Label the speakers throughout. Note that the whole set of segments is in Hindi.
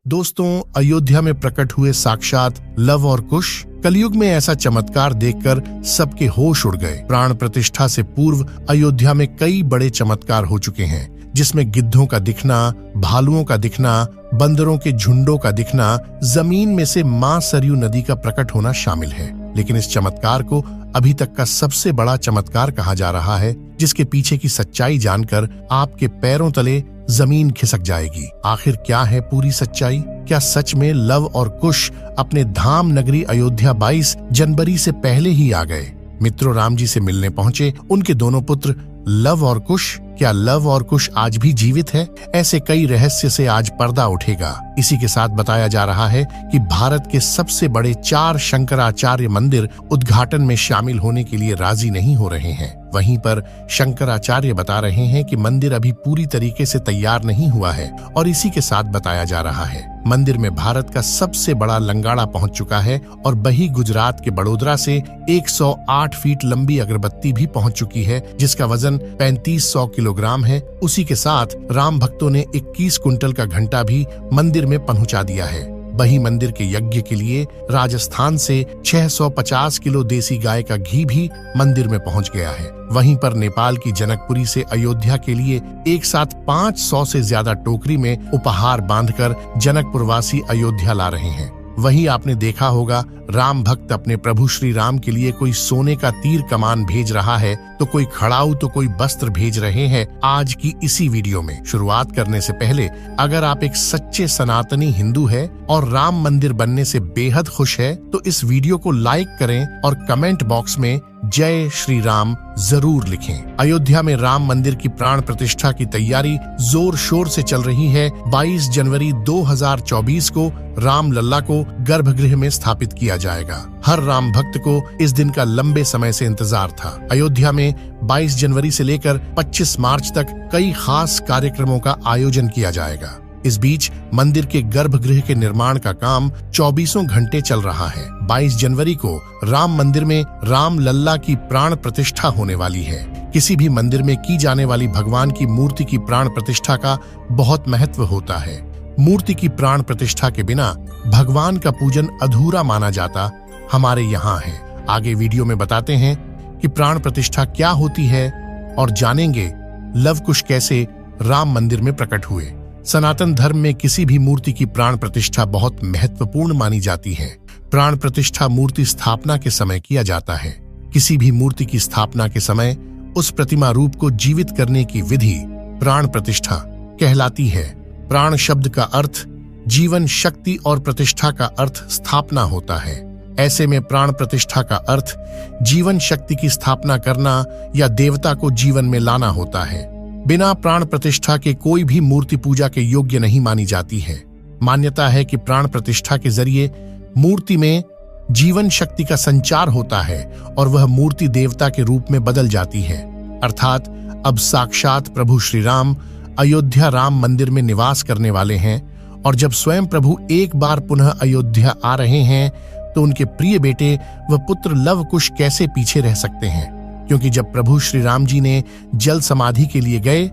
Speaker 1: दोस्तों, अयोध्या में प्रकट हुए साक्षात लव और कुश। कलयुग में ऐसा चमत्कार देखकर सबके होश उड़ गए। प्राण प्रतिष्ठा से पूर्व अयोध्या में कई बड़े चमत्कार हो चुके हैं, जिसमें गिद्धों का दिखना, भालुओं का दिखना, बंदरों के झुंडों का दिखना, जमीन में से मां सरयू नदी का प्रकट होना शामिल है। लेकिन इस चमत्कार को अभी तक का सबसे बड़ा चमत्कार कहा जा रहा है, जिसके पीछे की सच्चाई जानकर आपके पैरों तले जमीन खिसक जाएगी। आखिर क्या है पूरी सच्चाई? क्या सच में लव और कुश अपने धाम नगरी अयोध्या 22 जनवरी से पहले ही आ गए? मित्रों, राम जी से मिलने पहुंचे उनके दोनों पुत्र लव और कुश। क्या लव और कुश आज भी जीवित है? ऐसे कई रहस्य से आज पर्दा उठेगा। इसी के साथ बताया जा रहा है कि भारत के सबसे बड़े 4 शंकराचार्य मंदिर उद्घाटन में शामिल होने के लिए राजी नहीं हो रहे हैं। वहीं पर शंकराचार्य बता रहे हैं कि मंदिर अभी पूरी तरीके से तैयार नहीं हुआ है। और इसी के साथ बताया जा रहा है मंदिर में भारत का सबसे बड़ा लंगाड़ा पहुंच चुका है और वही गुजरात के बड़ोदरा से 108 फीट लंबी अगरबत्ती भी पहुंच चुकी है, जिसका वजन 3500 किलोग्राम है। उसी के साथ राम भक्तों ने 21 कुंटल का घंटा भी मंदिर में पहुंचा दिया है। वही मंदिर के यज्ञ के लिए राजस्थान से 650 किलो देसी गाय का घी भी मंदिर में पहुंच गया है। वहीं पर नेपाल की जनकपुरी से अयोध्या के लिए एक साथ 500 से ज्यादा टोकरी में उपहार बांधकर जनकपुरवासी अयोध्या ला रहे हैं। वहीं आपने देखा होगा, राम भक्त अपने प्रभु श्री राम के लिए कोई सोने का तीर कमान भेज रहा है, तो कोई खड़ाऊ, तो कोई वस्त्र भेज रहे हैं। आज की इसी वीडियो में शुरुआत करने से पहले, अगर आप एक सच्चे सनातनी हिंदू है और राम मंदिर बनने से बेहद खुश है, तो इस वीडियो को लाइक करें और कमेंट बॉक्स में जय श्री राम जरूर लिखें। अयोध्या में राम मंदिर की प्राण प्रतिष्ठा की तैयारी जोर शोर से चल रही है। 22 जनवरी 2024 को राम लल्ला को गर्भगृह में स्थापित किया जाएगा। हर राम भक्त को इस दिन का लंबे समय से इंतजार था। अयोध्या में 22 जनवरी से लेकर 25 मार्च तक कई खास कार्यक्रमों का आयोजन किया जाएगा। इस बीच मंदिर के गर्भगृह के निर्माण का काम 24 घंटे चल रहा है। 22 जनवरी को राम मंदिर में राम लल्ला की प्राण प्रतिष्ठा होने वाली है। किसी भी मंदिर में की जाने वाली भगवान की मूर्ति की प्राण प्रतिष्ठा का बहुत महत्व होता है। मूर्ति की प्राण प्रतिष्ठा के बिना भगवान का पूजन अधूरा माना जाता हमारे यहाँ है। आगे वीडियो में बताते हैं कि प्राण प्रतिष्ठा क्या होती है और जानेंगे लव कुश कैसे राम मंदिर में प्रकट हुए। सनातन धर्म में किसी भी मूर्ति की प्राण प्रतिष्ठा बहुत महत्वपूर्ण मानी जाती है। प्राण प्रतिष्ठा मूर्ति स्थापना के समय किया जाता है। किसी भी मूर्ति की स्थापना के समय उस प्रतिमा रूप को जीवित करने की विधि प्राण प्रतिष्ठा कहलाती है। प्राण शब्द का अर्थ जीवन, शक्ति और प्रतिष्ठा का अर्थ स्थापना होता है। ऐसे में प्राण प्रतिष्ठा का अर्थ जीवन शक्ति की स्थापना करना या देवता को जीवन में लाना होता है। बिना प्राण प्रतिष्ठा के कोई भी मूर्ति पूजा के योग्य नहीं मानी जाती है। मान्यता है कि प्राण प्रतिष्ठा के जरिए मूर्ति में जीवन शक्ति का संचार होता है और वह मूर्ति देवता के रूप में बदल जाती है। अर्थात अब साक्षात प्रभु श्री राम अयोध्या राम मंदिर में निवास करने वाले हैं। और जब स्वयं प्रभु एक बार पुनः अयोध्या आ रहे हैं, तो उनके प्रिय बेटे व पुत्र लव कुश कैसे पीछे रह सकते हैं? क्योंकि जब प्रभु श्री राम जी ने जल समाधि के लिए गए,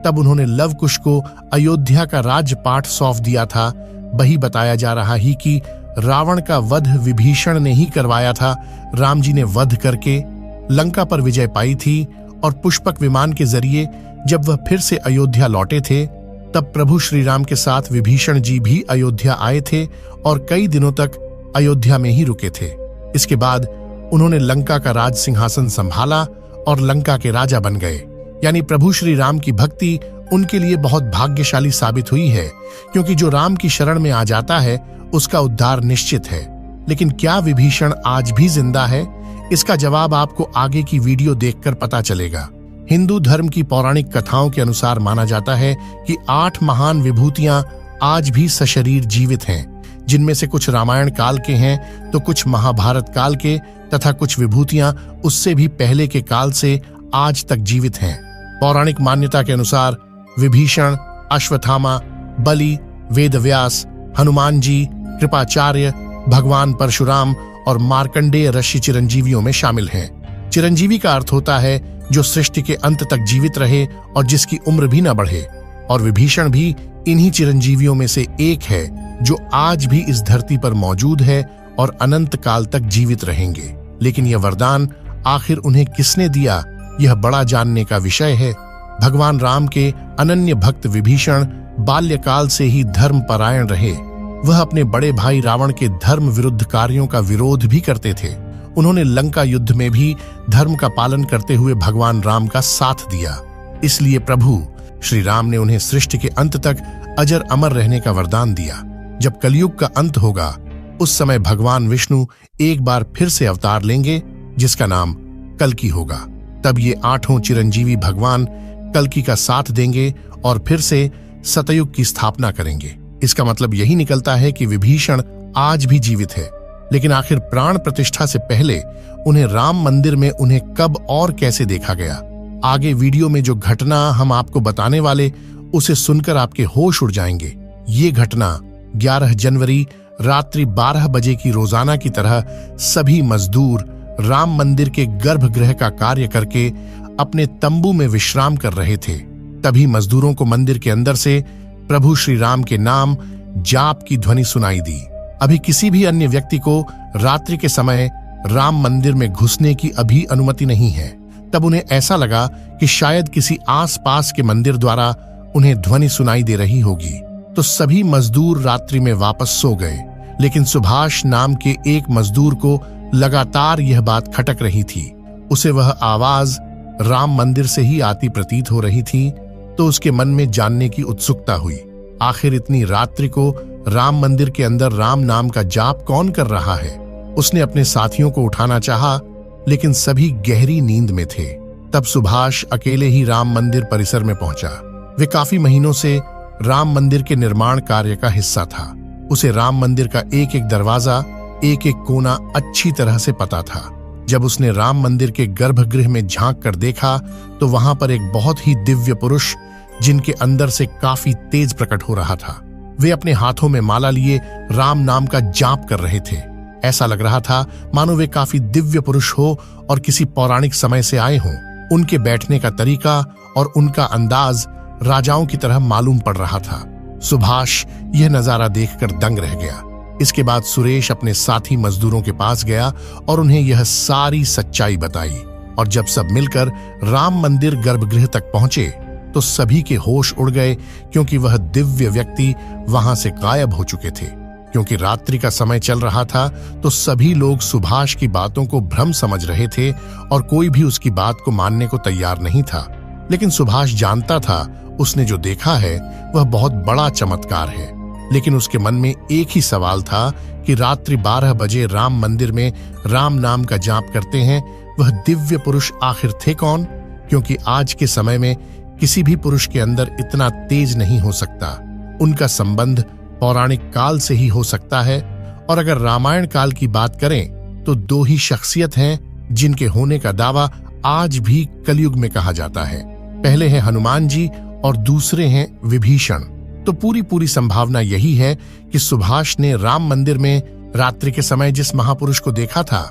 Speaker 1: तब उन्होंने लव कुश को अयोध्या का राजपाट सौंप दिया था। वही बताया जा रहा ही कि रावण का वध विभीषण ने ही करवाया था। राम जी ने वध करके लंका पर विजय पाई थी और पुष्पक विमान के जरिए जब वह फिर से अयोध्या लौटे थे, तब प्रभु श्री राम के साथ विभीषण जी भी अयोध्या आए थे और कई दिनों तक अयोध्या में ही रुके थे। इसके बाद उन्होंने लंका का राज सिंहासन संभाला और लंका के राजा बन गए। यानी प्रभु श्री राम की भक्ति उनके लिए बहुत भाग्यशाली साबित हुई है, क्योंकि जो राम की शरण में आ जाता है उसका उद्धार निश्चित है। लेकिन क्या विभीषण आज भी जिंदा है? इसका जवाब आपको आगे की वीडियो देखकर पता चलेगा। हिंदू धर्म की पौराणिक कथाओं के अनुसार माना जाता है कि 8 महान विभूतियां आज भी सशरीर जीवित हैं, जिनमें से कुछ रामायण काल के हैं तो कुछ महाभारत काल के, तथा कुछ विभूतियां उससे भी पहले के काल से आज तक जीवित हैं। पौराणिक मान्यता के अनुसार विभीषण, अश्वत्थामा, बलि, वेदव्यास, हनुमान जी, कृपाचार्य, भगवान परशुराम और मार्कंडेय ऋषि चिरंजीवियों में शामिल हैं। चिरंजीवी का अर्थ होता है जो सृष्टि के अंत तक जीवित रहे और जिसकी उम्र भी न बढ़े। और विभीषण भी इन्हीं चिरंजीवियों में से एक है जो आज भी इस धरती पर मौजूद है और अनंत काल तक जीवित रहेंगे। लेकिन यह वरदान आखिर उन्हें किसने दिया, यह बड़ा जानने का विषय है। भगवान राम के अनन्य भक्त विभीषण बाल्यकाल से ही धर्मपरायण रहे। वह अपने बड़े भाई रावण के धर्म विरुद्ध कार्यों का विरोध भी करते थे। उन्होंने लंका युद्ध में भी धर्म का पालन करते हुए भगवान राम का साथ दिया। इसलिए प्रभु श्री राम ने उन्हें सृष्टि के अंत तक अजर अमर रहने का वरदान दिया। जब कलयुग का अंत होगा, उस समय भगवान विष्णु एक बार फिर से अवतार लेंगे, जिसका नाम कल्कि होगा। तब ये 8 चिरंजीवी भगवान कल्कि का साथ देंगे और फिर से सतयुग की स्थापना करेंगे। इसका मतलब यही निकलता है कि विभीषण आज भी जीवित है। लेकिन आखिर प्राण प्रतिष्ठा से पहले उन्हें राम मंदिर में उन्हें कब और कैसे देखा गया? आगे वीडियो में जो घटना हम आपको बताने वाले, उसे सुनकर आपके होश उड़ जाएंगे। ये घटना 11 जनवरी रात्रि 12 बजे की रोजाना की तरह सभी मजदूर राम मंदिर के गर्भगृह का कार्य करके अपने तंबू में विश्राम कर रहे थे। तभी मजदूरों को मंदिर के अंदर से प्रभु श्री राम के नाम जाप की ध्वनि सुनाई दी। अभी किसी भी अन्य व्यक्ति को रात्रि के समय राम मंदिर में घुसने की अभी अनुमति नहीं है। तब उन्हें ऐसा लगा कि शायद किसी आसपास के मंदिर द्वारा उन्हें ध्वनि सुनाई दे रही होगी, तो सभी मजदूर रात्रि में वापस सो गए। लेकिन सुभाष नाम के एक मजदूर को लगातार यह बात खटक रही थी। उसे वह आवाज राम मंदिर से ही आती प्रतीत हो रही थी, तो उसके मन में जानने की उत्सुकता हुई। आखिर इतनी रात्रि को राम मंदिर के अंदर राम नाम का जाप कौन कर रहा है? उसने अपने साथियों को उठाना चाहा, लेकिन सभी गहरी नींद में थे। तब सुभाष अकेले ही राम मंदिर परिसर में पहुंचा। वे काफी महीनों से राम मंदिर के निर्माण कार्य का हिस्सा था। उसे राम मंदिर का एक एक दरवाजा, एक एक कोना अच्छी तरह से पता था। जब उसने राम मंदिर के गर्भगृह में झांक कर देखा, तो वहां पर एक बहुत ही दिव्य पुरुष, जिनके अंदर से काफी तेज प्रकट हो रहा था। वे अपने हाथों में माला लिए राम नाम का जाप कर रहे थे। ऐसा लग रहा था मानो वे काफी दिव्य पुरुष हो और किसी पौराणिक समय से आए हों। उनके बैठने का तरीका और उनका अंदाज राजाओं की तरह मालूम पड़ रहा था। सुभाष यह नजारा देखकर दंग रह गया। इसके बाद सुरेश अपने साथी मजदूरों के पास गया और उन्हें यह सारी सच्चाई बताई। और जब सब मिलकर राम मंदिर गर्भगृह तक पहुंचे, तो सभी के होश उड़ गए, क्योंकि वह दिव्य व्यक्ति वहां से गायब हो चुके थे। क्योंकि रात्रि का समय चल रहा था, तो सभी लोग सुभाष की बातों को भ्रम समझ रहे थे और कोई भी उसकी बात को मानने को तैयार नहीं था। लेकिन सुभाष जानता था उसने जो देखा है वह बहुत बड़ा चमत्कार है। लेकिन उसके मन में एक ही सवाल था कि रात्रि 12 बजे राम मंदिर में राम नाम का जाप करते हैं, वह दिव्य पुरुष आखिर थे कौन? क्योंकि आज के समय में किसी भी पुरुष के अंदर इतना तेज नहीं हो सकता। उनका संबंध पौराणिक काल से ही हो सकता है। और अगर रामायण काल की बात करें, तो 2 ही शख्सियत हैं जिनके होने का दावा आज भी कलयुग में कहा जाता है। पहले हैं हनुमान जी और दूसरे हैं विभीषण। तो पूरी संभावना यही है कि सुभाष ने राम मंदिर में रात्रि के समय जिस महापुरुष को देखा था,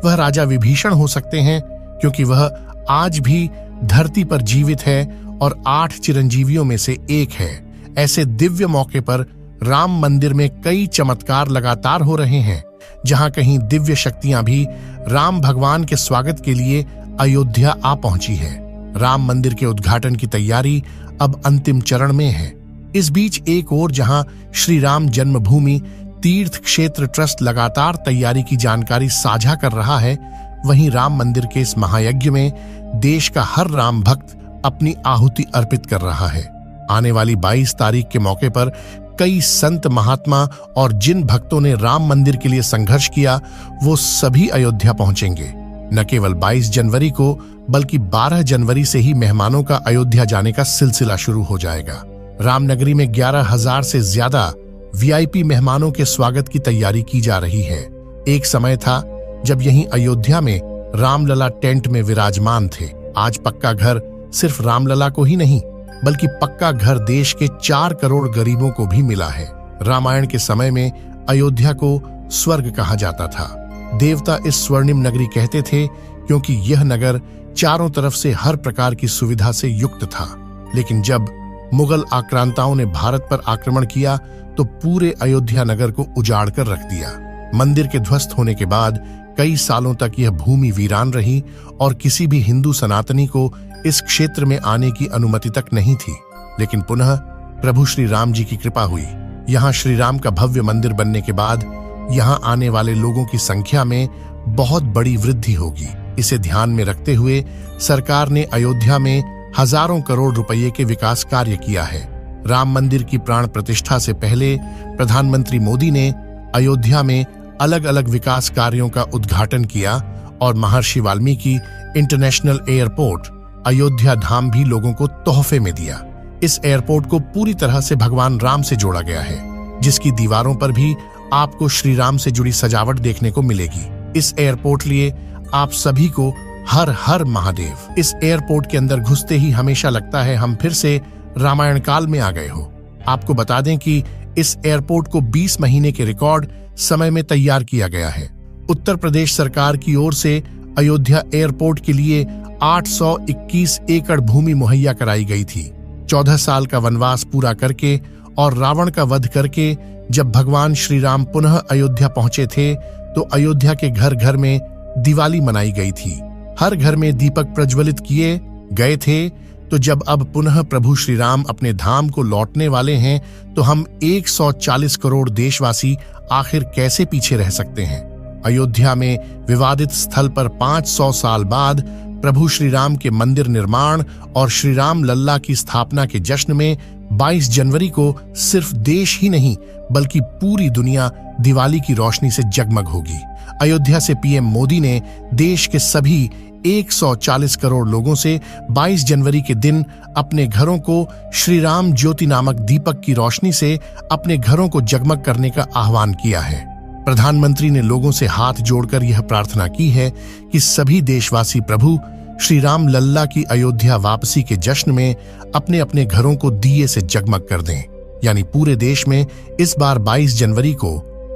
Speaker 1: वह राजा विभीषण हो सकते हैं, क्योंकि वह आज भी धरती पर जीवित है और 8 चिरंजीवियों में से एक है। ऐसे दिव्य मौके पर राम मंदिर में कई चमत्कार लगातार हो रहे हैं, जहां कहीं दिव्य शक्तियां भी राम भगवान के स्वागत के लिए अयोध्या आ पहुंची है। राम मंदिर के उद्घाटन की तैयारी अब अंतिम चरण में है। इस बीच एक ओर जहां श्री राम जन्मभूमि तीर्थ क्षेत्र ट्रस्ट लगातार तैयारी की जानकारी साझा कर रहा है, वहीं राम मंदिर के इस महायज्ञ में देश का हर राम भक्त अपनी आहुति अर्पित कर रहा है। आने वाली 22 तारीख के मौके पर कई संत महात्मा और जिन भक्तों ने राम मंदिर के लिए संघर्ष किया, वो सभी अयोध्या पहुंचेंगे। न केवल 22 जनवरी को, बल्कि 12 जनवरी से ही मेहमानों का अयोध्या जाने का सिलसिला शुरू हो जाएगा। रामनगरी में 11,000 से ज्यादा वीआईपी मेहमानों के स्वागत की तैयारी की जा रही है। एक समय था जब यहीं अयोध्या में रामलला टेंट में विराजमान थे। आज पक्का घर सिर्फ रामलला को ही नहीं, बल्कि पक्का घर देश के 4 करोड़ गरीबों को भी मिला है। रामायण के समय में अयोध्या को स्वर्ग कहा जाता था। देवता इस स्वर्णिम नगरी कहते थे, क्योंकि यह नगर चारों तरफ से हर प्रकार की सुविधा से युक्त था। लेकिन जब मुगल आक्रांताओं ने भारत पर आक्रमण किया तो पूरे अयोध्या नगर को उजाड़ कर रख दिया। मंदिर के ध्वस्त होने के बाद कई सालों तक यह भूमि वीरान रही और किसी भी हिंदू सनातनी को इस क्षेत्र में आने की अनुमति तक नहीं थी। लेकिन पुनः प्रभु श्री राम जी की कृपा हुई। यहाँ श्री राम का भव्य मंदिर बनने के बाद यहाँ आने वाले लोगों की संख्या में बहुत बड़ी वृद्धि होगी। इसे ध्यान में रखते हुए सरकार ने अयोध्या में हजारों करोड़ रुपए के विकास कार्य किया है। राम मंदिर की प्राण प्रतिष्ठा से पहले प्रधानमंत्री मोदी ने अयोध्या में अलग अलग विकास कार्यों का उद्घाटन किया और महर्षि वाल्मीकि इंटरनेशनल एयरपोर्ट अयोध्या धाम भी लोगों को तोहफे में दिया। इस एयरपोर्ट को पूरी तरह से भगवान राम से जोड़ा गया है, जिसकी दीवारों पर भी आपको श्री राम से जुड़ी सजावट देखने को मिलेगी। इस एयरपोर्ट लिए आप सभी को हर हर महादेव। इस एयरपोर्ट के अंदर घुसते ही हमेशा लगता है हम फिर से रामायण काल में आ गए हो। आपको बता दें कि इस एयरपोर्ट को 20 महीने के रिकॉर्ड समय में तैयार किया गया है। उत्तर प्रदेश सरकार की ओर से अयोध्या एयरपोर्ट के लिए 821 एकड़ भूमि मुहैया कराई गई थी। 14 साल का वनवास पूरा करके और रावण का वध करके जब भगवान श्री राम पुनः अयोध्या पहुंचे थे तो अयोध्या के घर घर में दिवाली मनाई गई थी। हर घर में दीपक प्रज्वलित किए गए थे। तो जब अब पुनः प्रभु श्री राम अपने धाम को लौटने वाले हैं तो हम 140 करोड़ देशवासी आखिर कैसे पीछे रह सकते हैं। अयोध्या में विवादित स्थल पर 500 साल बाद प्रभु श्री राम के मंदिर निर्माण और श्री राम लल्ला की स्थापना के जश्न में 22 जनवरी को सिर्फ देश ही नहीं बल्कि पूरी दुनिया दिवाली की रोशनी से जगमग होगी। अयोध्या से पीएम मोदी ने देश के सभी 140 करोड़ लोगों से 22 जनवरी के दिन अपने घरों को श्री राम ज्योति नामक दीपक की रोशनी से अपने घरों को जगमग करने का आह्वान किया है। प्रधानमंत्री ने लोगों से हाथ जोड़कर यह प्रार्थना की है कि सभी देशवासी प्रभु श्री राम लल्ला की अयोध्या वापसी के जश्न में अपने अपने घरों को दिए से जगमग कर दें। यानी पूरे देश में इस बार 22 जनवरी को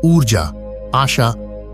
Speaker 1: ऊर्जा, आशा,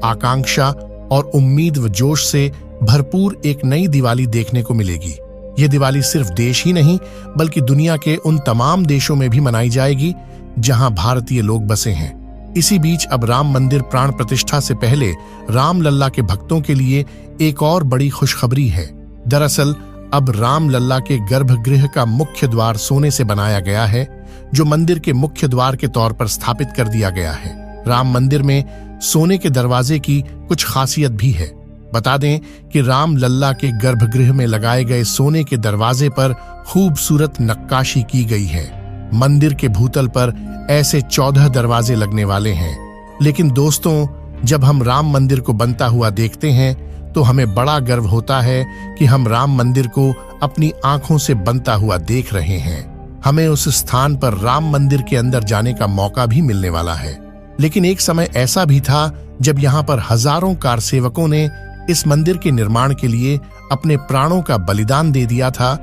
Speaker 1: आकांक्षा और उम्मीद व जोश से भरपूर एक नई दिवाली देखने को मिलेगी। ये दिवाली सिर्फ देश ही नहीं बल्कि दुनिया के उन तमाम देशों में भी मनाई जाएगी जहां भारतीय लोग बसे हैं। इसी बीच अब राम मंदिर प्राण प्रतिष्ठा से पहले राम लल्ला के भक्तों के लिए एक और बड़ी खुशखबरी है। दरअसल अब राम लल्ला के गर्भगृह का मुख्य द्वार सोने से बनाया गया है, जो मंदिर के मुख्य द्वार के तौर पर स्थापित कर दिया गया है। राम मंदिर में सोने के दरवाजे की कुछ खासियत भी है। बता दें कि राम लल्ला के गर्भगृह में लगाए गए सोने के दरवाजे पर खूबसूरत नक्काशी की गई है। मंदिर के भूतल पर ऐसे 14 दरवाजे लगने वाले हैं। लेकिन दोस्तों, जब हम राम मंदिर को बनता हुआ देखते हैं तो हमें बड़ा गर्व होता है कि हम राम मंदिर को अपनी आंखों से बनता हुआ देख रहे हैं। हमें उस स्थान पर राम मंदिर के अंदर जाने का मौका भी मिलने वाला है। लेकिन एक समय ऐसा भी था जब यहाँ पर हजारों कारसेवकों ने इस मंदिर के निर्माण के लिए अपने प्राणों का बलिदान दे दिया था।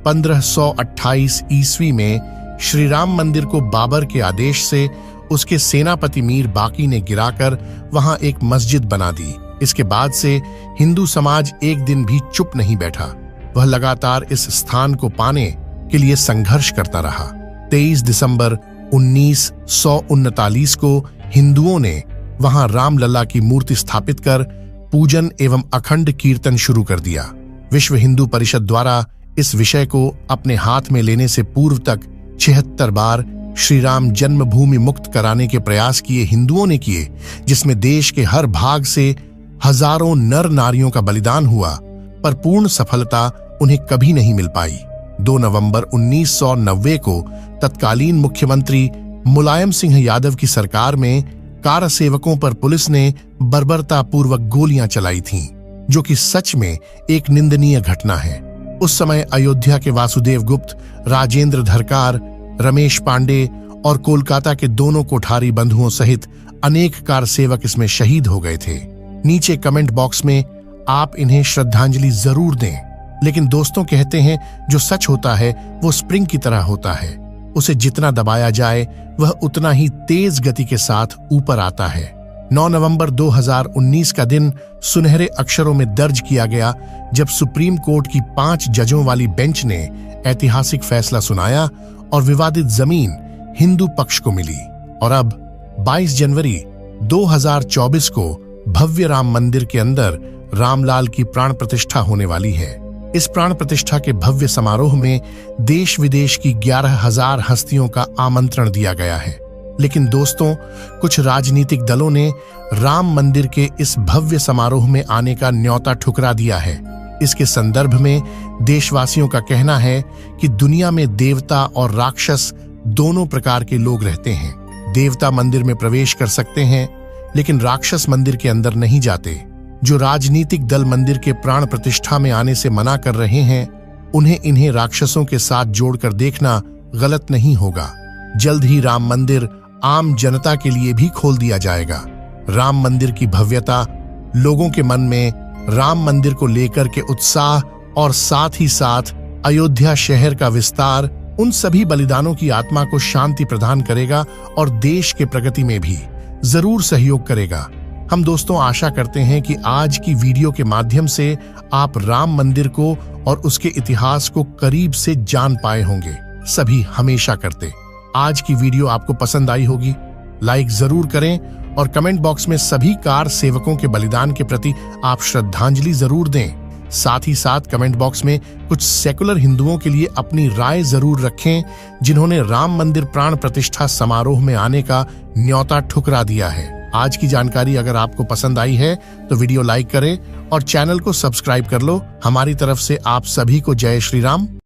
Speaker 1: 1528 ईस्वी में श्री राम मंदिर को बाबर के आदेश से उसके सेनापति मीर बाकी ने गिराकर वहां एक मस्जिद बना दी। इसके बाद से हिंदू समाज एक दिन भी चुप नहीं बैठा। वह लगातार इस स्थान को पाने के लिए संघर्ष करता रहा। 23 दिसंबर 1939 को हिंदुओं ने वहां रामलला की मूर्ति स्थापित कर पूजन एवं अखंड कीर्तन शुरू कर दिया। विश्व हिंदू परिषद द्वारा इस विषय को अपने हाथ में लेने से पूर्व तक 76 बार श्री राम जन्मभूमि मुक्त कराने के प्रयास किए हिंदुओं ने किए, जिसमें देश के हर भाग से हजारों नर नारियों का बलिदान हुआ, पर पूर्ण सफलता उन्हें कभी नहीं मिल पाई। 2 नवंबर 1990 को तत्कालीन मुख्यमंत्री मुलायम सिंह यादव की सरकार में कारसेवकों पर पुलिस ने बर्बरतापूर्वक गोलियां चलाई थीं, जो कि सच में एक निंदनीय घटना है। उस समय अयोध्या के वासुदेव गुप्त, राजेंद्र धरकार, रमेश पांडे और कोलकाता के दोनों कोठारी बंधुओं सहित अनेक कारसेवक इसमें शहीद हो गए थे। नीचे कमेंट बॉक्स में आप इन्हें श्रद्धांजलि जरूर दें। लेकिन दोस्तों, कहते हैं जो सच होता है वो स्प्रिंग की तरह होता है, उसे जितना दबाया जाए वह उतना ही तेज गति के साथ ऊपर आता है। 9 नवंबर 2019 का दिन सुनहरे अक्षरों में दर्ज किया गया जब सुप्रीम कोर्ट की 5 जजों वाली बेंच ने ऐतिहासिक फैसला सुनाया और विवादित जमीन हिंदू पक्ष को मिली और अब 22 जनवरी 2024 को भव्य राम मंदिर के अंदर रामलाल की प्राण प्रतिष्ठा होने वाली है। इस प्राण प्रतिष्ठा के भव्य समारोह में देश विदेश की 11,000 हस्तियों का आमंत्रण दिया गया है। लेकिन दोस्तों, कुछ राजनीतिक दलों ने राम मंदिर के इस भव्य समारोह में आने का न्योता ठुकरा दिया है। इसके संदर्भ में देशवासियों का कहना है कि दुनिया में देवता और राक्षस दोनों प्रकार के लोग रहते हैं। देवता मंदिर में प्रवेश कर सकते हैं, लेकिन राक्षस मंदिर के अंदर नहीं जाते। जो राजनीतिक दल मंदिर के प्राण प्रतिष्ठा में आने से मना कर रहे हैं, उन्हें इन्हें राक्षसों के साथ जोड़कर देखना गलत नहीं होगा। जल्द ही राम मंदिर आम जनता के लिए भी खोल दिया जाएगा। राम मंदिर की भव्यता, लोगों के मन में राम मंदिर को लेकर के उत्साह और साथ ही साथ अयोध्या शहर का विस्तार उन सभी बलिदानों की आत्मा को शांति प्रदान करेगा और देश के प्रगति में भी जरूर सहयोग करेगा। हम दोस्तों आशा करते हैं कि आज की वीडियो के माध्यम से आप राम मंदिर को और उसके इतिहास को करीब से जान पाए होंगे। सभी हमेशा करते। आज की वीडियो आपको पसंद आई होगी, लाइक जरूर करें और कमेंट बॉक्स में सभी कार सेवकों के बलिदान के प्रति आप श्रद्धांजलि जरूर दें। साथ ही साथ कमेंट बॉक्स में कुछ सेकुलर हिंदुओं के लिए अपनी राय जरूर रखें, जिन्होंने राम मंदिर प्राण प्रतिष्ठा समारोह में आने का न्योता ठुकरा दिया है। आज की जानकारी अगर आपको पसंद आई है तो वीडियो लाइक करें और चैनल को सब्सक्राइब कर लो। हमारी तरफ से आप सभी को जय श्री राम।